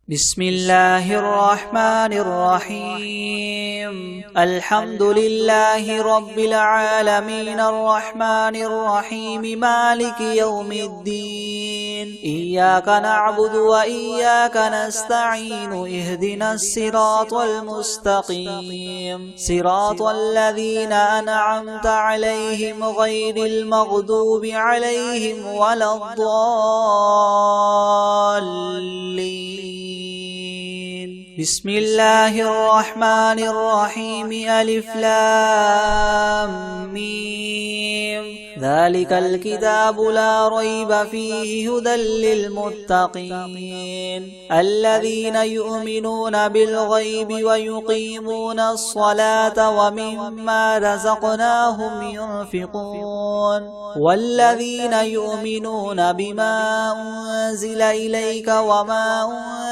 بسم الله الرحمن الرحيم الحمد لله رب العالمين الرحمن الرحيم مالك يوم الدين إياك نعبد وإياك نستعين اهدنا الصراط المستقيم صراط الذين أنعمت عليهم غير المغضوب عليهم ولا الضالين. بسم الله الرحمن الرحيم ألف لام ميم ذلك الكتاب لا ريب فيه هدى للمتقين الذين يؤمنون بالغيب ويقيمون الصلاة ومما رزقناهم ينفقون والذين يؤمنون بما أنزل إليك وما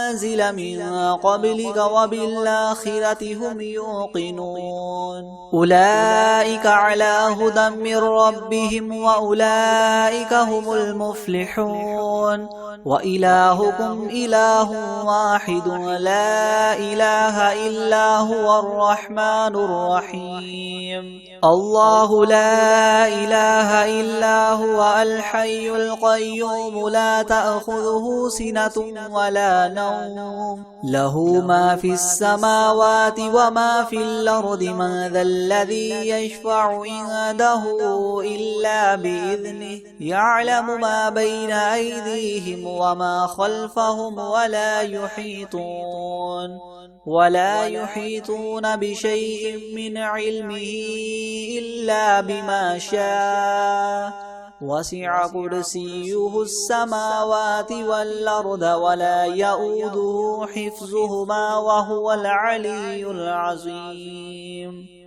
أنزل من قبلك وبالآخرة هم يوقنون أولئك على هدى من ربهم وأولئك هم المفلحون وإلهكم إله واحد لا إله إلا هو الرحمن الرحيم الله لا إله إلا هو الحي القيوم لا تأخذه سنة ولا نوم له ما في السماوات وما في الأرض من ذا الذي يشفع عنده إلا بإذنه يعلم ما بين أيديهم وما خلفهم ولا يحيطون بشيء من علمه إلا بما شاء وسع كرسيه السماوات والأرض ولا يؤوده حفظهما وهو العلي العظيم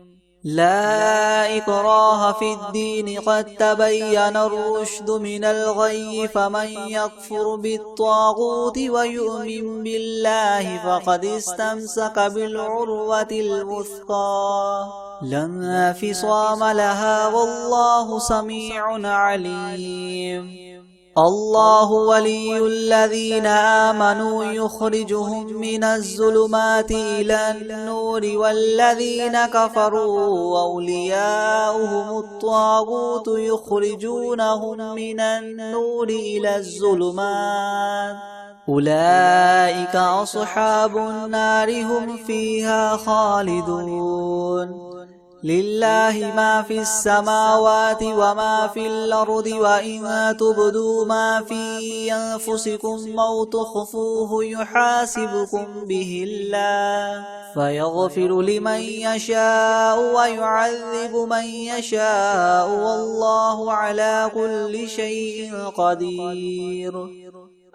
لا إكراه في الدين قد تبين الرشد من الغي فمن يكفر بالطاغوت ويؤمن بالله فقد استمسك بالعروة الوثقى لا انفصام لها والله سميع عليم الله ولي الذين آمنوا يخرجهم من الظلمات إلى النور والذين كفروا أولياؤهم الطاغوت يخرجونهم من النور إلى الظلمات أولئك أصحاب النار هم فيها خالدون لله ما في السماوات وما في الأرض وإن تبدوا ما في أنفسكم أو تخفوه يحاسبكم به الله فيغفر لمن يشاء ويعذب من يشاء والله على كل شيء قدير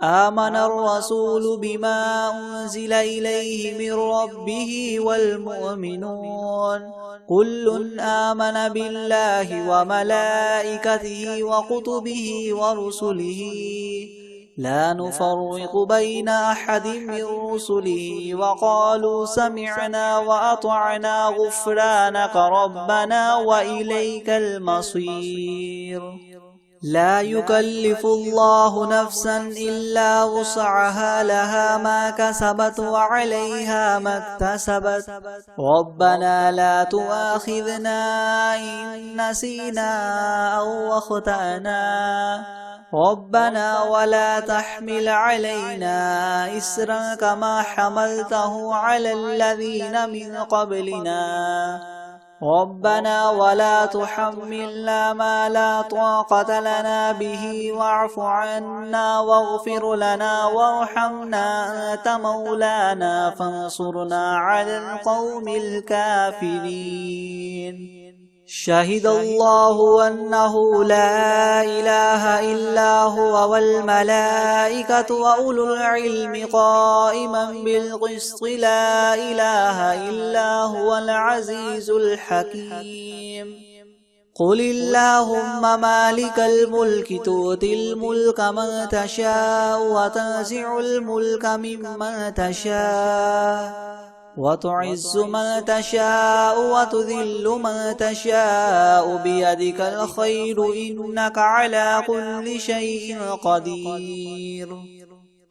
آمن الرسول بما أنزل إليه من ربه والمؤمنون كل آمن بالله وملائكته وكتبه ورسله لا نفرق بين أحد من رسله وقالوا سمعنا وأطعنا غفرانك ربنا وإليك المصير لا يكلف الله نفسا إلا وسعها لها ما كسبت وعليها ما اكتسبت ربنا لا تؤاخذنا إن نسينا أو أخطأنا ربنا ولا تحمل علينا إسرا كما حملته على الذين من قبلنا ربنا ولا تحملنا ما لا طاقة لنا به واعف عنا واغفر لنا وارحمنا أنت مولانا فانصرنا على القوم الكافرين شهد الله أنه لا إله إلا هو والملائكة وأولو العلم قائما بالقسط لا إله إلا هو العزيز الحكيم قل اللهم مالك الملك تؤتي الملك من تشاء وتنزع الملك ممن تشاء وتعز من تشاء وتذل من تشاء بيدك الخير إنك على كل شيء قدير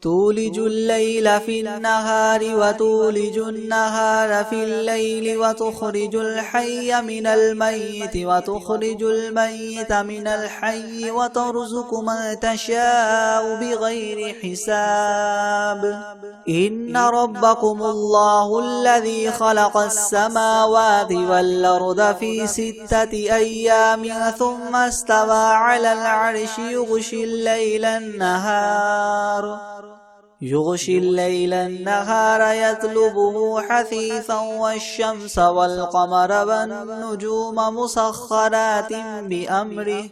تولج الليل في النهار وتولج النهار في الليل وتخرج الحي من الميت وتخرج الميت من الحي وترزق من تشاء بغير حساب إن ربكم الله الذي خلق السماوات والأرض في 6 أيام ثم استوى على العرش يغشي الليل النهار يطلبه حثيثا والشمس والقمر والنجوم مسخرات بأمره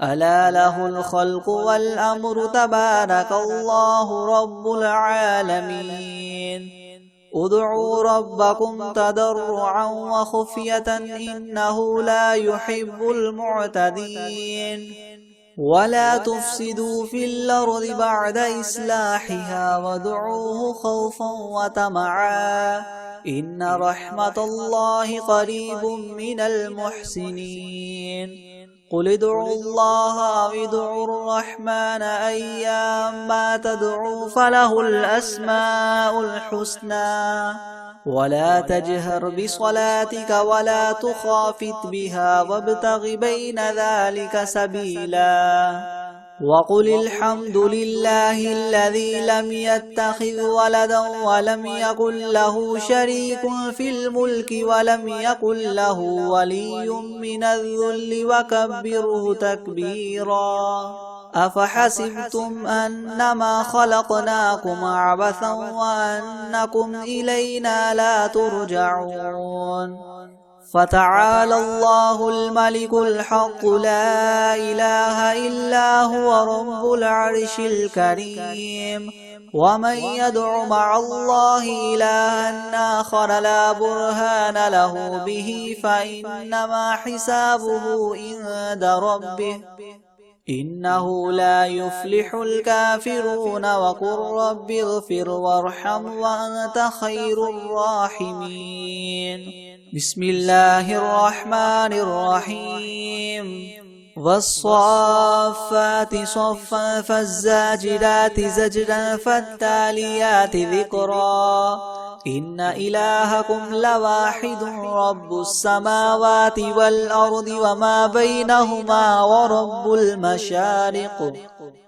ألا له الخلق والأمر تبارك الله رب العالمين ادعوا ربكم تضرعا وخفية إنه لا يحب المعتدين ولا تفسدوا في الأرض بعد إصلاحها وادعوه خوفا وطمعا إن رحمة الله قريب من المحسنين قل ادعوا الله أو ادعوا الرحمن أيما تدعوا فله الأسماء الحسنى ولا تجهر بصلاتك ولا تخافت بها وابتغ بين ذلك سبيلا وقل الحمد لله الذي لم يتخذ ولدا ولم يكن له شريك في الملك ولم يكن له ولي من الذل وكبره تكبيرا أفحسبتم أنما خلقناكم عبثا وأنكم إلينا لا ترجعون فتعالى الله الملك الحق لا إله إلا هو رب العرش الكريم ومن يدع مع الله إلها آخر لا برهان له به فإنما حسابه عند ربه إنه لا يفلح الكافرون وقل رب اغفر وارحم وأنت خير الراحمين بسم الله الرحمن الرحيم والصافات صفا فالزاجرات زجرا فالتاليات ذكرا إن إلهكم لواحد رب السماوات والأرض وما بينهما ورب المشارق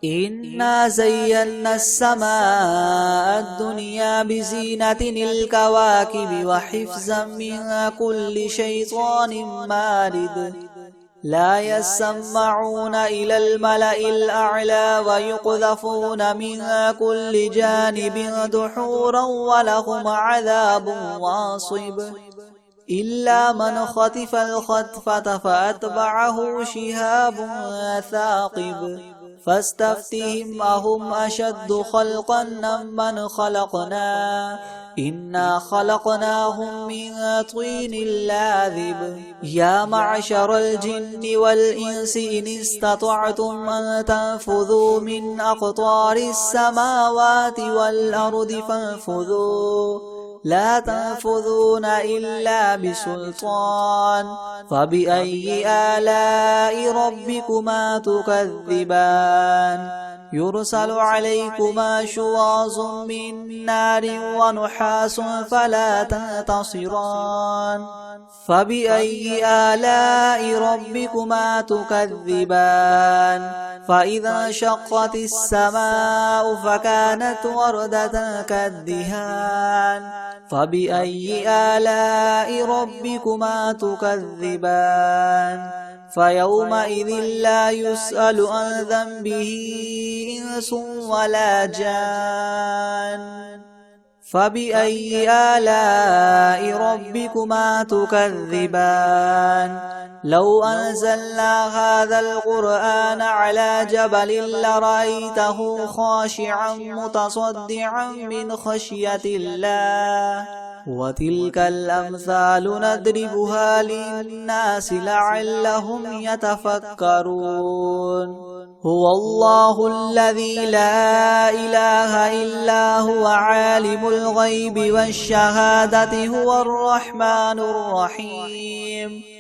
إنا زينا السماء الدنيا بزينة الكواكب وحفظا من كل شيطان مارد لا يسمعون إلى الملأ الأعلى ويقذفون من كل جانب دحورا ولهم عذاب واصب إلا من خطف الخطفة فأتبعه شهاب ثاقب فاستفتهم أهم أشد خلقا أم من خلقنا إنا خلقناهم من طين لاذب يا معشر الجن والإنس إن استطعتم أن تنفذوا من أقطار السماوات والأرض فانفذوا لا تنفذون إلا بسلطان فبأي آلاء ربكما تكذبان يرسل عليكما شواظ من نار ونحاس فلا تنتصران فبأي آلاء ربكما تكذبان فإذا انشقت السماء فكانت وردة كالدهان فبأي آلاء ربكما تكذبان فيومئذ لا يسأل عن ذنبه إنس ولا جان فبأي آلاء ربكما تكذبان لو أنزلنا هذا القرآن على جبل لرأيته خاشعا متصدعا من خشية الله وتلك الأمثال نضربها للناس لعلهم يتفكرون هو الله الذي لا إله إلا هو عالم الغيب والشهادة هو الرحمن الرحيم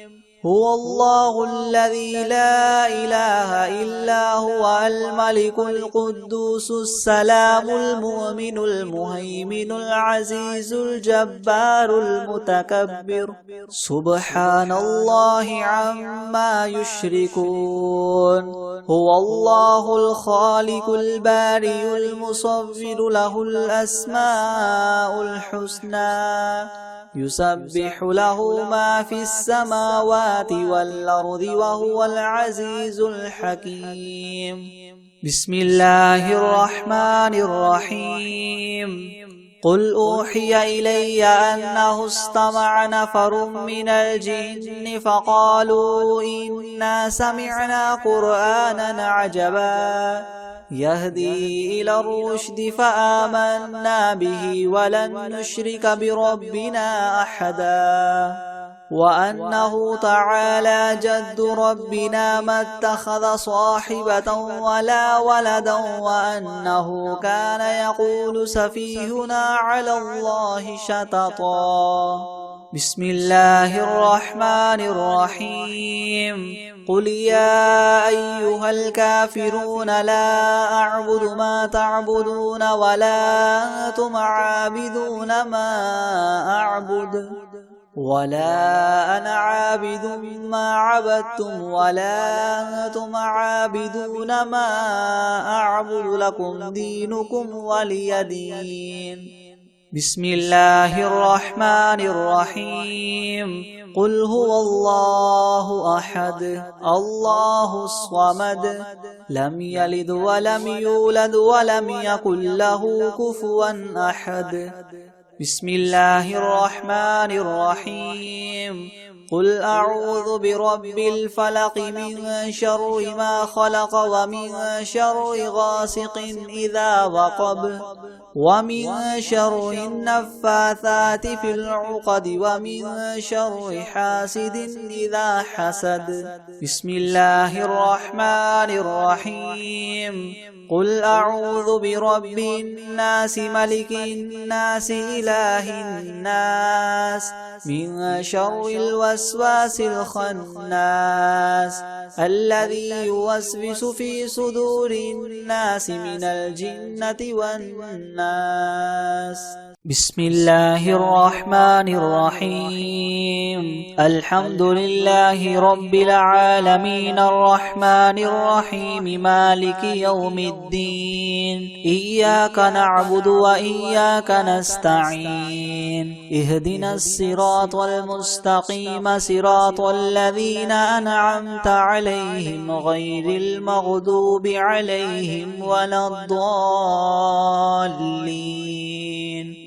هو الله الذي لا إله إلا هو الملك القدوس السلام المؤمن المهيمن العزيز الجبار المتكبر سبحان الله عما يشركون هو الله الخالق البارئ المصور له الأسماء الحسنى يسبح له ما في السماوات والأرض وهو العزيز الحكيم بسم الله الرحمن الرحيم قل أوحي إلي أنه استمع نفر من الجن فقالوا إنا سمعنا قرآنا عجبا يهدي إلى الرشد فآمنا به ولن نشرك بربنا أحدا وأنه تعالى جد ربنا ما اتخذ صاحبة ولا ولدا وأنه كان يقول سفيهنا على الله شططا بسم الله الرحمن الرحيم قل يا أيها الكافرون لا أعبد ما تعبدون ولا أنتم عابدون ما أعبد ولا أنا عابد ما عبدتم ولا أنتم عابدون ما أعبد لكم دينكم ولي دين بسم الله الرحمن الرحيم قل هو الله أحد الله الصمد لم يلد ولم يولد ولم يكن له كفوا أحد بسم الله الرحمن الرحيم قل أعوذ برب الفلق من شر ما خلق ومن شر غاسق إذا وقب ومن شر النفاثات في العقد ومن شر حاسد إذا حسد بسم الله الرحمن الرحيم قل أعوذ برب الناس ملك الناس إله الناس من شر الوسواس الخناس الذي يوسوس في صدور الناس من الجنة والناس بسم الله الرحمن الرحيم الحمد لله رب العالمين الرحمن الرحيم مالك يوم الدين إياك نعبد وإياك نستعين اهدنا الصراط المستقيم صراط الذين أنعمت عليهم غير المغضوب عليهم ولا الضالين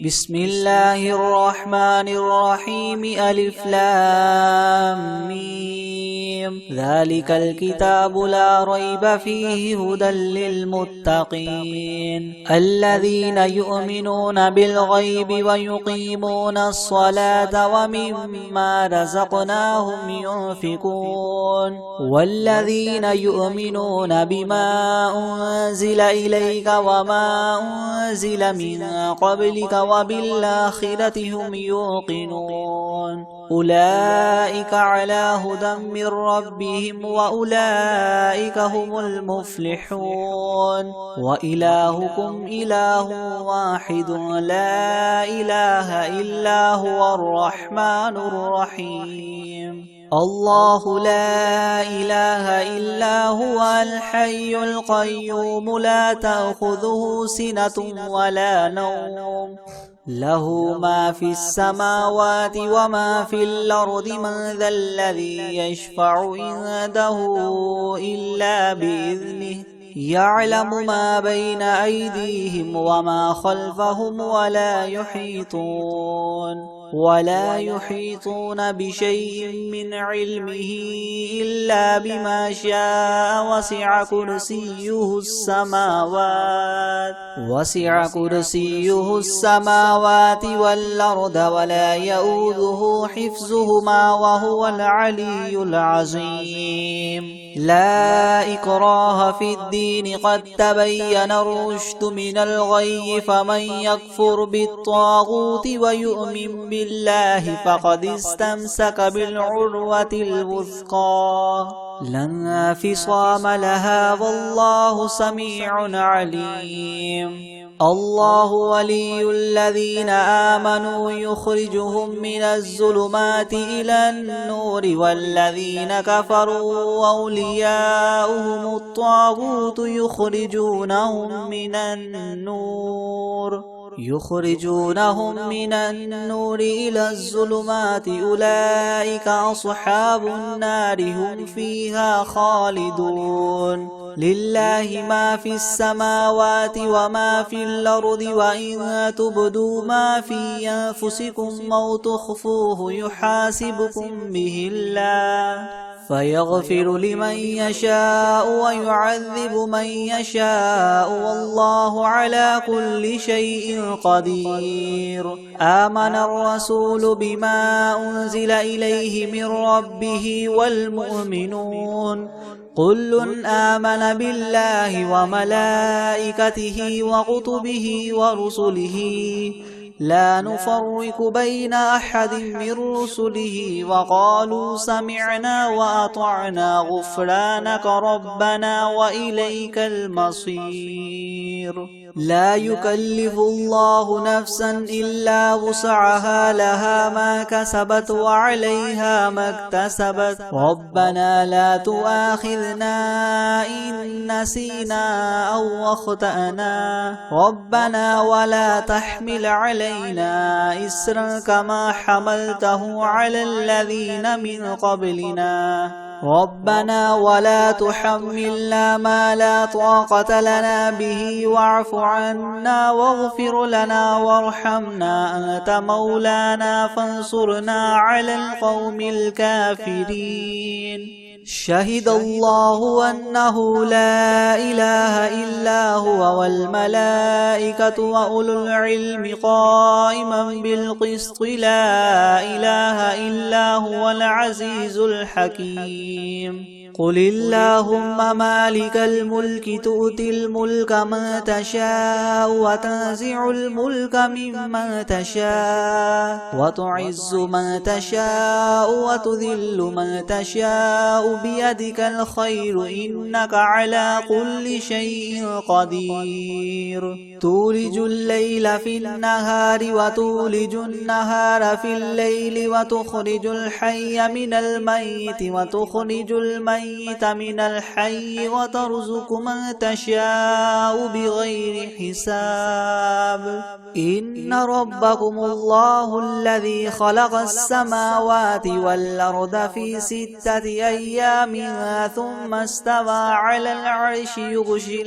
بسم الله الرحمن الرحيم ألف لام ميم ذلك الكتاب لا ريب فيه هدى للمتقين الذين يؤمنون بالغيب ويقيمون الصلاة ومما رزقناهم ينفقون والذين يؤمنون بما أنزل إليك وما أنزل من قبلك وبالآخرة هم يوقنون أولئك على هدى من ربهم وأولئك هم المفلحون وإلهكم إله واحد لا إله إلا هو الرحمن الرحيم الله لا إله إلا هو الحي القيوم لا تأخذه سنة ولا نوم له ما في السماوات وما في الأرض من ذا الذي يشفع عنده إلا بإذنه يعلم ما بين أيديهم وما خلفهم ولا يحيطون بشيء من علمه إلا بما شاء وسع كرسيه السماوات والأرض ولا يؤوده حفظهما وهو العلي العظيم لا إكراه في الدين قد تبين الرشد من الغي فمن يكفر بالطاغوت ويؤمن بالله فقد استمسك بالعروة الوثقى لا انفصام لها والله سميع عليم. الله ولي الذين آمنوا يخرجهم من الظلمات إلى النور والذين كفروا أولياؤهم الطاغوت يخرجونهم من النور إلى الظلمات أولئك أصحاب النار هم فيها خالدون. لله ما في السماوات وما في الأرض وإن تبدوا ما في أنفسكم أو تخفوه يحاسبكم به الله فيغفر لمن يشاء ويعذب من يشاء والله على كل شيء قدير. آمن الرسول بما أنزل إليه من ربه والمؤمنون كل آمن بالله وملائكته وكتبه ورسله لا نفرق بين أحد من رسله وقالوا سمعنا وأطعنا غفرانك ربنا وإليك المصير. لا يكلف الله نفسا إلا وسعها لها ما كسبت وعليها ما اكتسبت ربنا لا تؤاخذنا إن نسينا أو أخطأنا ربنا ولا تحمل علينا إسرا كما حملته على الذين من قبلنا ربنا ولا تحملنا ما لا طاقة لنا به واعف عنا واغفر لنا وارحمنا أنت مولانا فانصرنا على القوم الكافرين. شهد الله أنه لا إله إلا هو والملائكة وأولو العلم قائما بالقسط لا إله إلا هو العزيز الحكيم. قل اللهم مالك الملك تؤتي الملك من تشاء وتنزع الملك ممن تشاء وتعز من تشاء وتذل من تشاء بيدك الخير إنك على كل شيء قدير. تولج الليل في النهار وتولج النهار في الليل وتخرج الحي من الميت وتخرج الميت من الحي وترزق من تشاء بغير حساب. إن ربكم الله الذي خلق السماوات والأرض في 6 أيام ثم استوى على العرش يغشي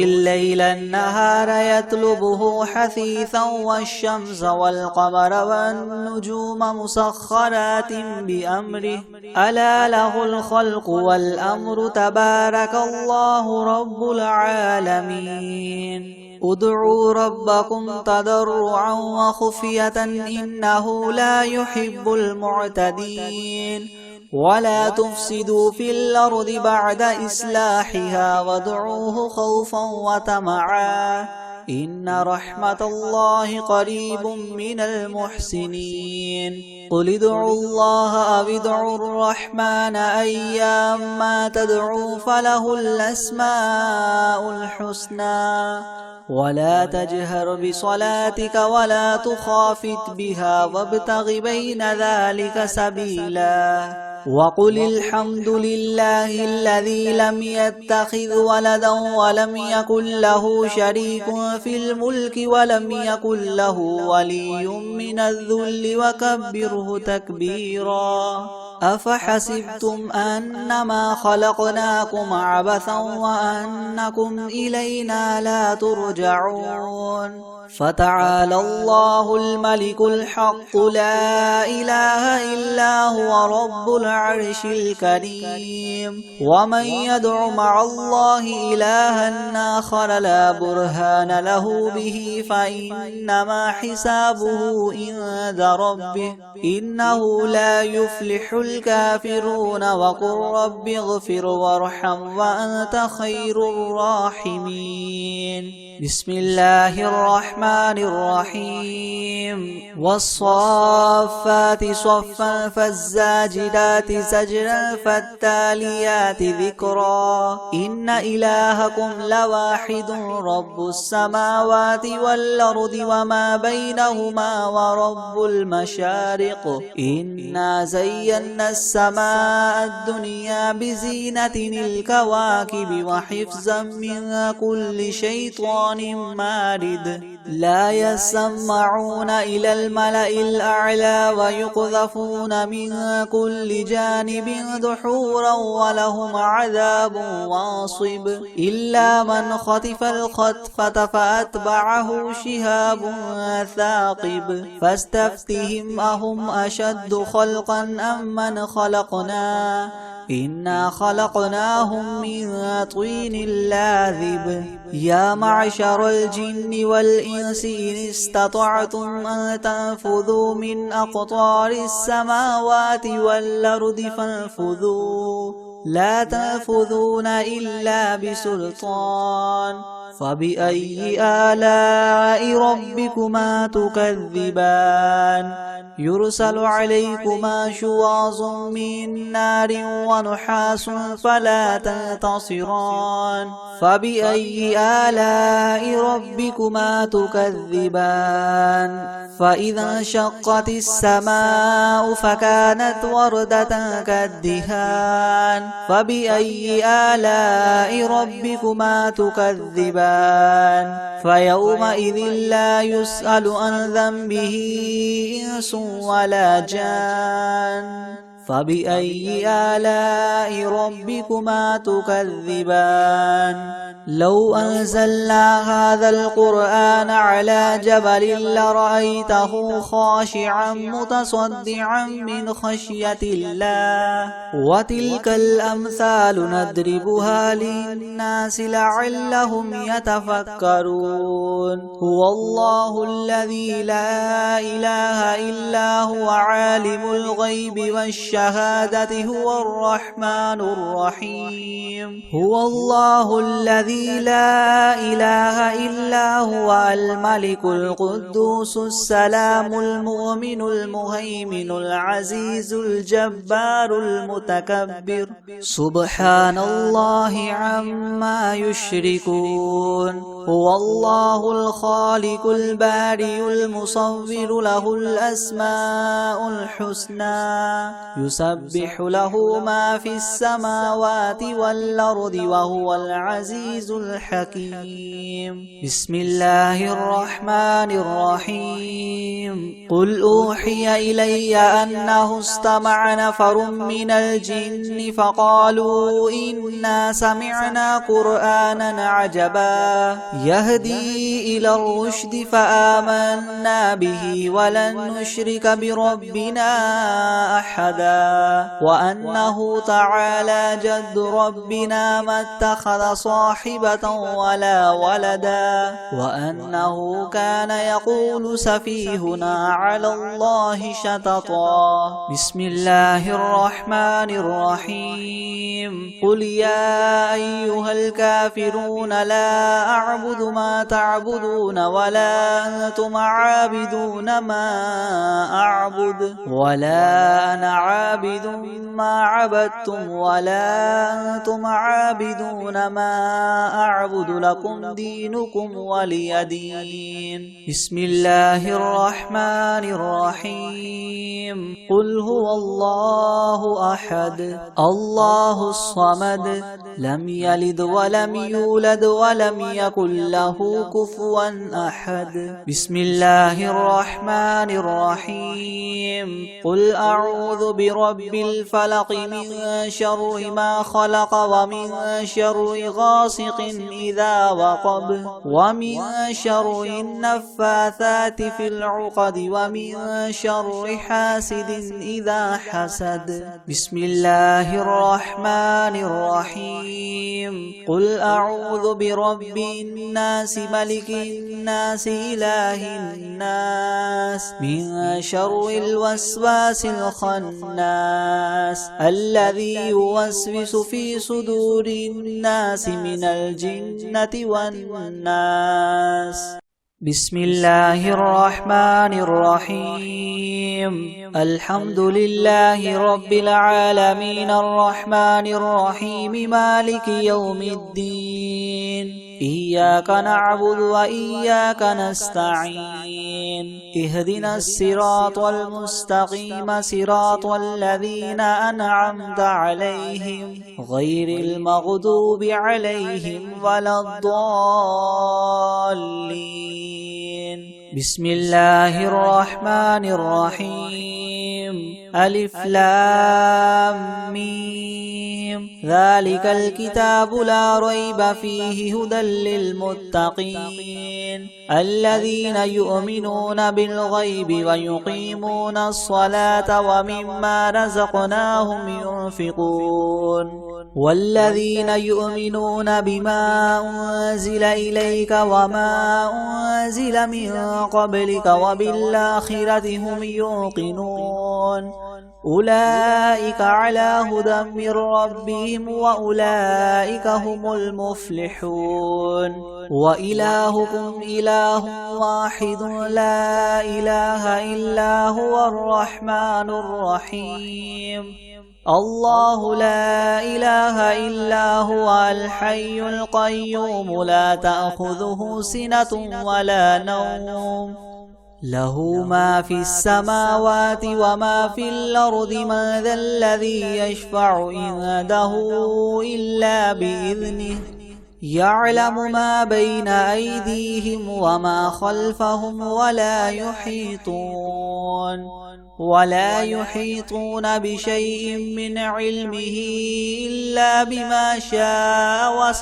الليل النهار يطلبه حثيثا والشمس والقمر والنجوم مسخرات بأمره ألا له الخلق والأمر تبارك الله رب العالمين. ادعوا ربكم تضرعا وخفية إنه لا يحب المعتدين. ولا تفسدوا في الأرض بعد إصلاحها وادعوه خوفا وطمعا إن رحمة الله قريب من المحسنين. قل ادعوا الله أو ادعوا الرحمن أيما تدعوا فله الأسماء الحسنى ولا تجهر بصلاتك ولا تخافت بها وابتغ بين ذلك سبيلا. وقل الحمد لله الذي لم يتخذ ولدا ولم يكن له شريك في الملك ولم يكن له ولي من الذل وكبره تكبيرا. أفحسبتم أنما خلقناكم عبثا وأنكم إلينا لا ترجعون. فتعالى الله الملك الحق لا إله إلا هو رب العرش الكريم. ومن يدع مع الله إلها آخر لا برهان له به فإنما حسابه عند ربه إنه لا يفلح الكافرون. وقل رب اغفر وارحم وأنت خير الراحمين. بسم الله الرحمن الرحيم والصافات صفا فالزاجدات زجرا فالتاليات ذكرا إن إلهكم لواحد رب السماوات والأرض وما بينهما ورب المشارق إنا زينا السماء الدنيا بزينة الكواكب وحفظا من كل شيطان مارد لا يسمعون إلى الملأ الأعلى ويقذفون من كل جانب دحورا ولهم عذاب واصب إلا من خطف الخطفة فأتبعه شهاب ثاقب فاستفتهم أهم أشد خلقا أم من خلقنا إنا خلقناهم من طين لاذب يا معشر الجن والإنس إن استطعتم أن تنفذوا من أقطار السماوات والأرض فانفذوا لا تنفذون إلا بسلطان فبأي آلاء ربكما تكذبان يرسل عليكما شواظ من نار ونحاس فلا تنتصران فبأي آلاء ربكما تكذبان فإذا انشقت السماء فكانت وردة كالدهان فبأي آلاء ربكما تكذبان فيومئذ لا يسأل عن ذنبه إنس ولا جان فبأي آلاء ربكما تكذبان لو أنزلنا هذا القرآن على جبل لرأيته خاشعا متصدعا من خشية الله وتلك الأمثال نضربها للناس لعلهم يتفكرون هو الله الذي لا إله إلا هو عالم الغيب والشهادة هو الرحمن الرحيم هو الله الذي لا إله إلا هو الملك القدوس السلام المؤمن المهيمن العزيز الجبار المتكبر سبحان الله عما يشركون هو الله الخالق البارئ المصور له الأسماء الحسنى يسبح له ما في السماوات والأرض وهو العزيز الحكيم بسم الله الرحمن الرحيم قل أوحي إلي أنه استمع نفر من الجن فقالوا إنا سمعنا قرآنا عجبا يهدي إلى الرشد فآمنا به ولن نشرك بربنا أحدا وأنه تعالى جد ربنا ما اتخذ صاحبة ولا ولدا وأنه كان يقول سفيهنا على الله شططا بسم الله الرحمن الرحيم قل يا أيها الكافرون لا أعبد ما تعبدون ولا أنتم عابدون ما أعبد ولا أنا عابد ما عبدتم ولا أنتم عابدون ما أعبد لكم دينكم ولي دين بسم الله الرحمن الرحيم قل هو الله أحد الله الصمد لم يلد ولم يولد ولم يكن له كفوا أحد بسم الله الرحمن الرحيم قل أعوذ برب الفلق من شر ما خلق ومن شر غاسق إذا وقب ومن شر النفاثات في العقد ومن شر حاسد إذا حسد بسم الله الرحمن الرحيم الرحيم قل أعوذ برب الناس ملك الناس إله الناس من شر الوسواس الخناس الذي يوسوس في صدور الناس من الجنة والناس. بسم الله الرحمن الرحيم الحمد لله رب العالمين الرحمن الرحيم مالك يوم الدين إياك نعبد وإياك نستعين اهدنا الصراط المستقيم صراط الذين أنعمت عليهم غير المغضوب عليهم ولا الضالين. بسم الله الرحمن الرحيم ألف لام ميم ذلك الكتاب لا ريب فيه هدى للمتقين الذين يؤمنون بالغيب ويقيمون الصلاة ومما رزقناهم ينفقون والذين يؤمنون بما أنزل إليك وما أنزل من قبلك وبالآخرة هم يوقنون أولئك على هدى من ربهم وأولئك هم المفلحون. وإلهكم إله واحد لا إله إلا هو الرحمن الرحيم الله لا إله إلا هو الحي القيوم لا تأخذه سنة ولا نوم له ما في السماوات وما في الأرض من ذا الذي يشفع عنده إلا بإذنه يعلم ما بين أيديهم وما خلفهم ولا يحيطون بشيء من علمه إلا بما شاء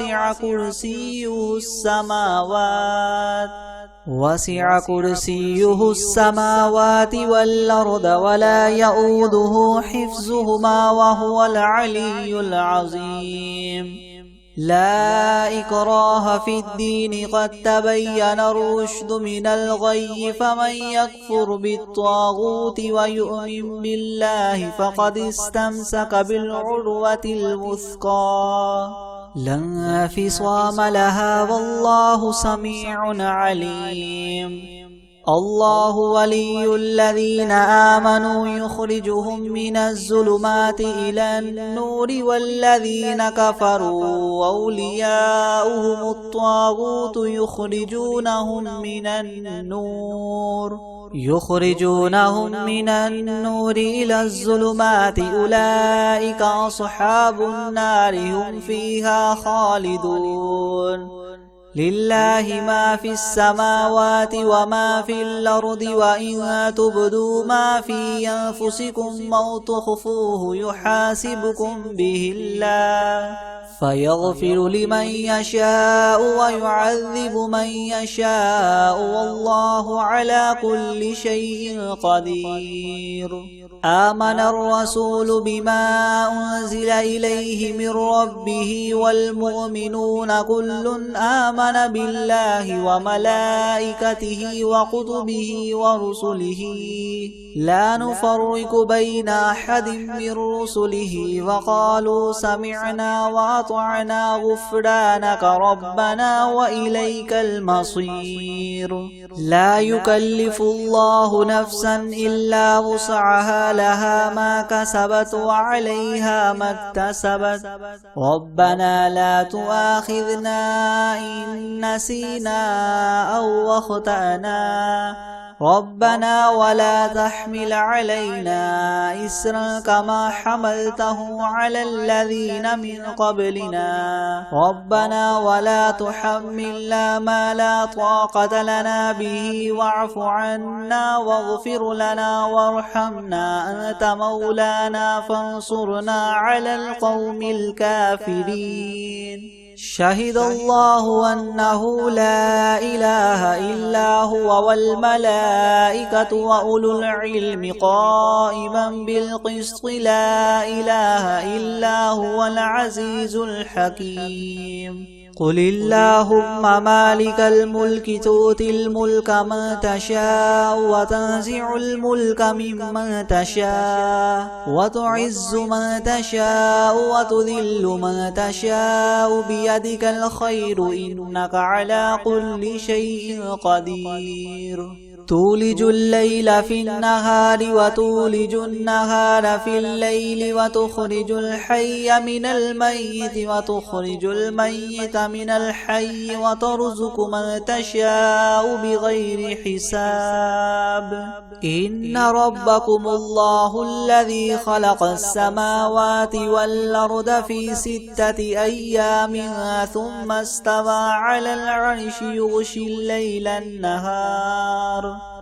وسع كرسيه السماوات والأرض ولا يؤوده حفظهما وهو العلي العظيم. لا إكراه في الدين قد تبين الرشد من الغي فمن يكفر بالطاغوت ويؤمن بالله فقد استمسك بالعروة الوثقى لا انفصام لها والله سميع عليم. الله ولي الذين آمنوا يخرجهم من الظلمات إلى النور والذين كفروا أولياؤهم الطاغوت يخرجونهم من النور إلى الظلمات أولئك أصحاب النار هم فيها خالدون. لله ما في السماوات وما في الأرض وإن تبدوا ما في أنفسكم أو تخفوه يحاسبكم به الله فيغفر لمن يشاء ويعذب من يشاء والله على كل شيء قدير. آمن الرسول بما أنزل إليه من ربه والمؤمنون كل آمن بالله وملائكته وكتبه ورسله لا نفرق بين أحد من رسله وقالوا سمعنا وأطعنا غفرانك ربنا وإليك المصير. لا يكلف الله نفسا إلا وسعها لها ما كسبت وعليها ما اكتسبت ربنا لا تؤاخذنا إن نسينا أو أخطأنا ربنا ولا تحمل علينا إسرا كما حملته على الذين من قبلنا ربنا ولا تحملنا ما لا طاقة لنا به واعف عنا واغفر لنا وارحمنا أنت مولانا فانصرنا على القوم الكافرين. شهد الله أنه لا إله إلا هو والملائكة وأولو العلم قائما بالقسط لا إله إلا هو العزيز الحكيم قل اللهم مالك الملك تؤتي الملك من تشاء وتنزع الملك ممن تشاء وتعز من تشاء وتذل من تشاء بيدك الخير إنك على كل شيء قدير تولج الليل في النهار وتولج النهار في الليل وتخرج الحي من الميت وتخرج الميت من الحي وترزق من تشاء بغير حساب إن ربكم الله الذي خلق السماوات والأرض في 6 أيام ثم استوى على العرش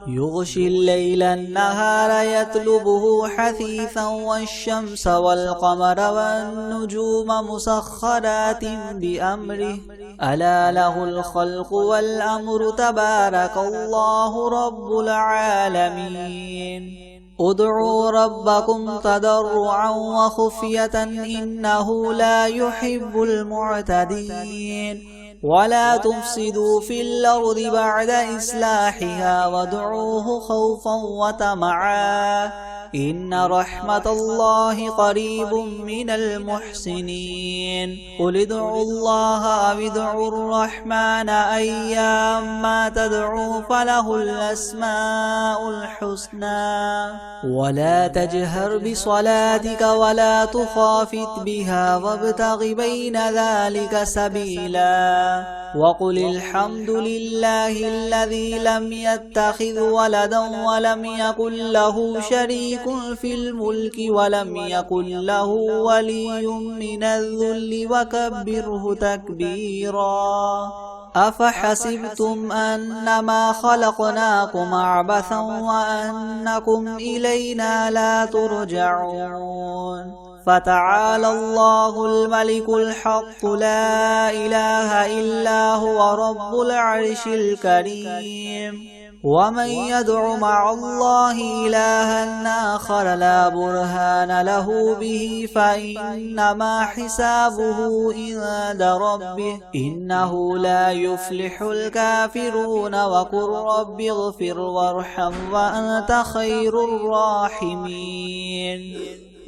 يغشي الليل النهار يطلبه حثيثا والشمس والقمر والنجوم مسخرات بأمره ألا له الخلق والأمر تبارك الله رب العالمين ادعوا ربكم تضرعا وخفية إنه لا يحب المعتدين ولا تفسدوا في الأرض بعد إصلاحها وادعوه خوفا وطمعا إن رحمة الله قريب من المحسنين قل ادعوا الله أو ادعوا الرحمن أيما تدعوا فله الأسماء الحسنى ولا تجهر بصلاتك ولا تخافت بها وابتغ بين ذلك سبيلا وقل الحمد لله الذي لم يتخذ ولدا ولم يكن له شريك في الملك ولم يكن له ولي من الذل وكبره تكبيرا أفحسبتم أنما خلقناكم عبثا وأنكم إلينا لا ترجعون فتعالى الله الملك الحق لا إله إلا هو رب العرش الكريم ومن يدع مع الله إلها آخر لا برهان له به فإنما حسابه عند ربه إنه لا يفلح الكافرون وقل رب اغفر وارحم وأنت خير الراحمين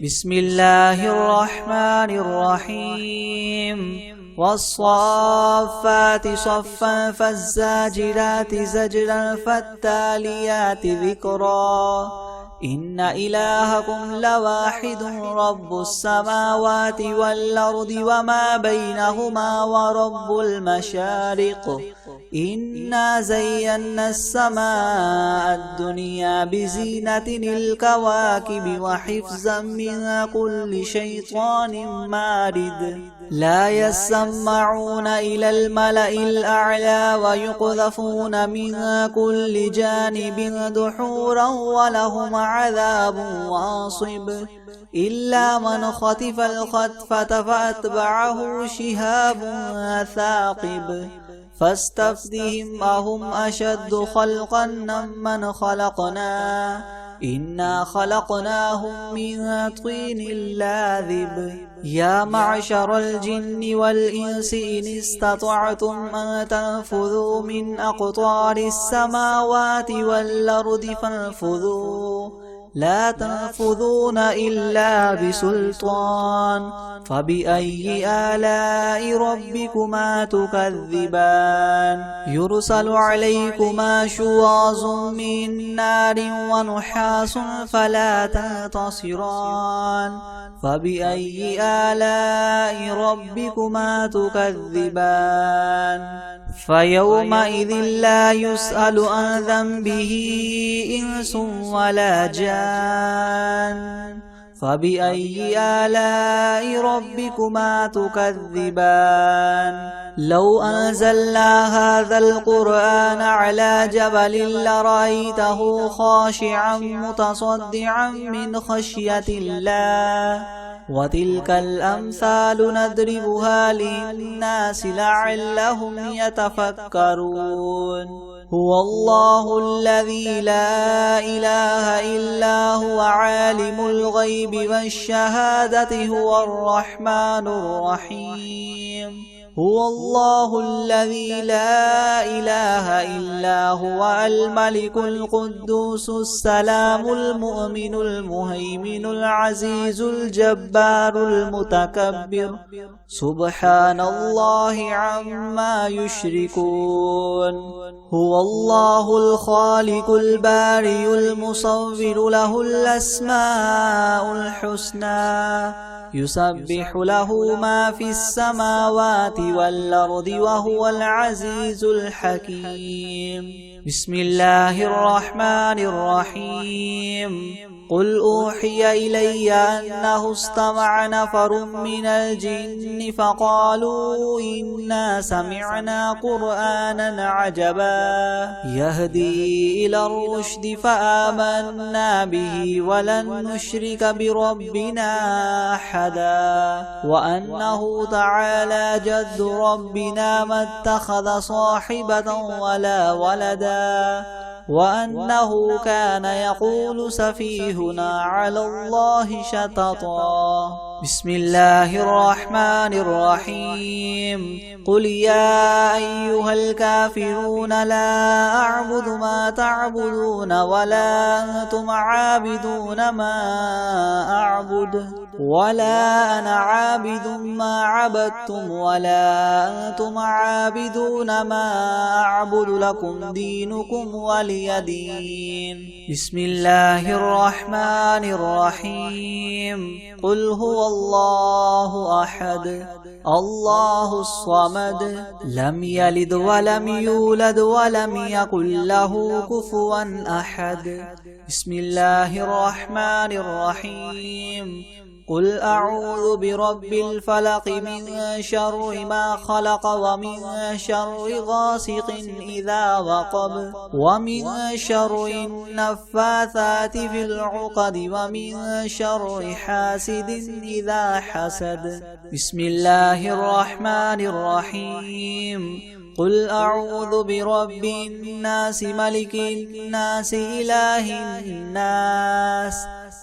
بسم الله الرحمن الرحيم والصافات صفا فالزاجرات زجرا فالتاليات ذكرا إن إلهكم لواحد رب السماوات والأرض وما بينهما ورب المشارق إنا زينا السماء الدنيا بزينة الكواكب وحفظا من كل شيطان مارد لا يسمعون إلى الملأ الأعلى ويقذفون من كل جانب دحورا ولهم عذاب واصب إلا من خطف الخطفة فأتبعه شهاب ثاقب فاستفتهم أهم أشد خلقا ممن خلقنا إنا خلقناهم من طين لاذب يا معشر الجن والإنس إن استطعتم أن تنفذوا من أقطار السماوات والأرض فانفذوا لا تنفذون إلا بسلطان فبأي آلاء ربكما تكذبان يرسل عليكما شواظ من نار ونحاس فلا تنتصران فبأي آلاء ربكما تكذبان فيومئذ لا يسأل عن ذنبه إنس ولا جان فبأي آلاء ربكما تكذبان لو أنزلنا هذا القرآن على جبل لرأيته خاشعا متصدعا من خشية الله وتلك الأمثال نضربها للناس لعلهم يتفكرون هو الله الذي لا إله إلا هو عالم الغيب والشهادة هو الرحمن الرحيم هو الله الذي لا إله إلا هو الملك القدوس السلام المؤمن المهيمن العزيز الجبار المتكبر سبحان الله عما يشركون هو الله الخالق البارئ المصور له الأسماء الحسنى يسبح له ما في السماوات والأرض وهو العزيز الحكيم بسم الله الرحمن الرحيم قل أوحي إلي أنه استمع نفر من الجن فقالوا إنا سمعنا قرآنا عجبا يهدي إلى الرشد فآمنا به ولن نشرك بربنا أحدا وأنه تعالى جد ربنا ما اتخذ صاحبة ولا ولدا وأنه كان يقول سفيهنا على الله شططا بسم الله الرحمن الرحيم قل يا أيها الكافرون لا أعبد ما تعبدون ولا أنتم عابدون ما أعبد ولا أنا عابد ما عبدتم ولا أنتم عابدون ما أعبد لكم دينكم ولي دين بسم الله الرحمن الرحيم قل هو الله أحد الله الصمد لم يلد ولم يولد ولم يكن له كفوا أحد بسم الله الرحمن الرحيم قل أعوذ برب الفلق من شر ما خلق ومن شر غاسق إذا وقب ومن شر النفاثات في العقد ومن شر حاسد إذا حسد بسم الله الرحمن الرحيم قل أعوذ برب الناس ملك الناس إله الناس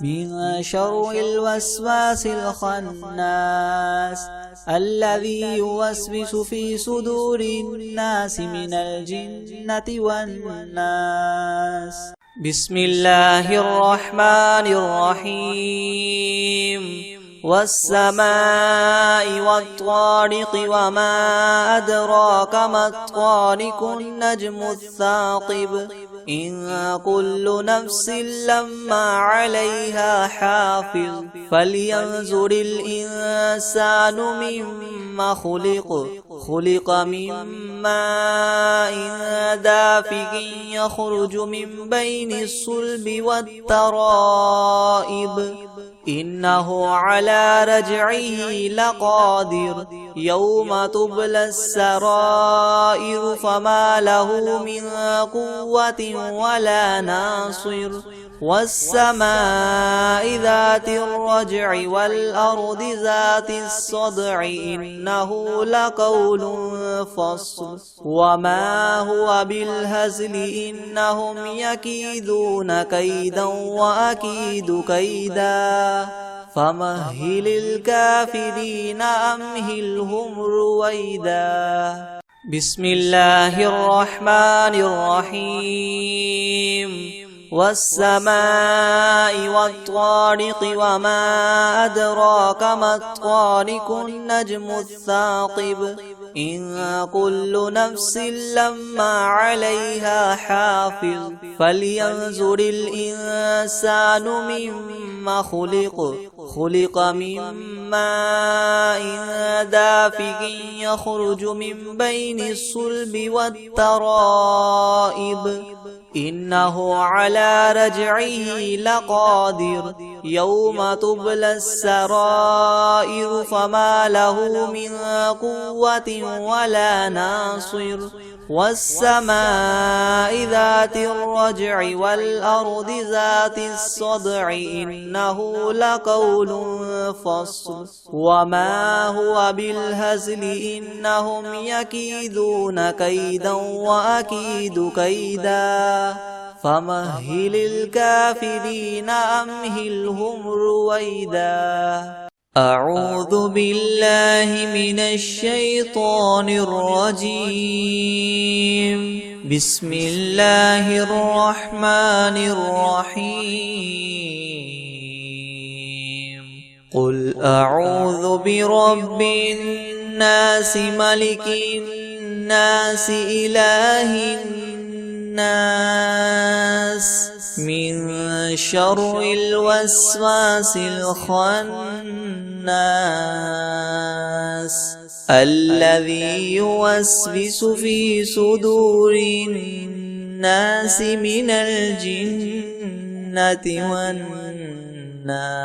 من شر الوسواس الخناس الذي يوسوس في صدور الناس من الجنة والناس بسم الله الرحمن الرحيم والسماء والطارق وما أدراك ما الطارق النجم الثاقب إن كل نفس لما عليها حافظ فلينظر الإنسان مما خلق من ماء دافق يخرج من بين الصلب والترائب إنه على رجعه لقادر يوم تبلى السرائر فما له من قوة ولا ناصر والسماء ذات الرجع والأرض ذات الصدع إنه لقول فصل وما هو بالهزل إنهم يكيدون كيدا وأكيد كيدا فمهل الكافرين أمهلهم رويدا بسم الله الرحمن الرحيم والسماء والطارق وما أدراك ما الطارق النجم الثاقب إن كل نفس لما عليها حافظ فلينظر الإنسان مما خلق من ماء دافق يخرج من بين الصلب والترائب إنه على رجعه لقادر يوم تبلى السرائر فما له من قوة ولا ناصر والسماء ذات الرجع والأرض ذات الصدع إنه لقول فصل وما هو بالهزل إنهم يكيدون كيدا وأكيد كيدا فمهل الكافرين أمهلهم رويدا. أعوذ بالله من الشيطان الرجيم. بسم الله الرحمن الرحيم. قل أعوذ برب الناس ملك الناس إله الناس من شر الوسواس الخناس الذي يوسوس في صدور الناس من الجنة والناس.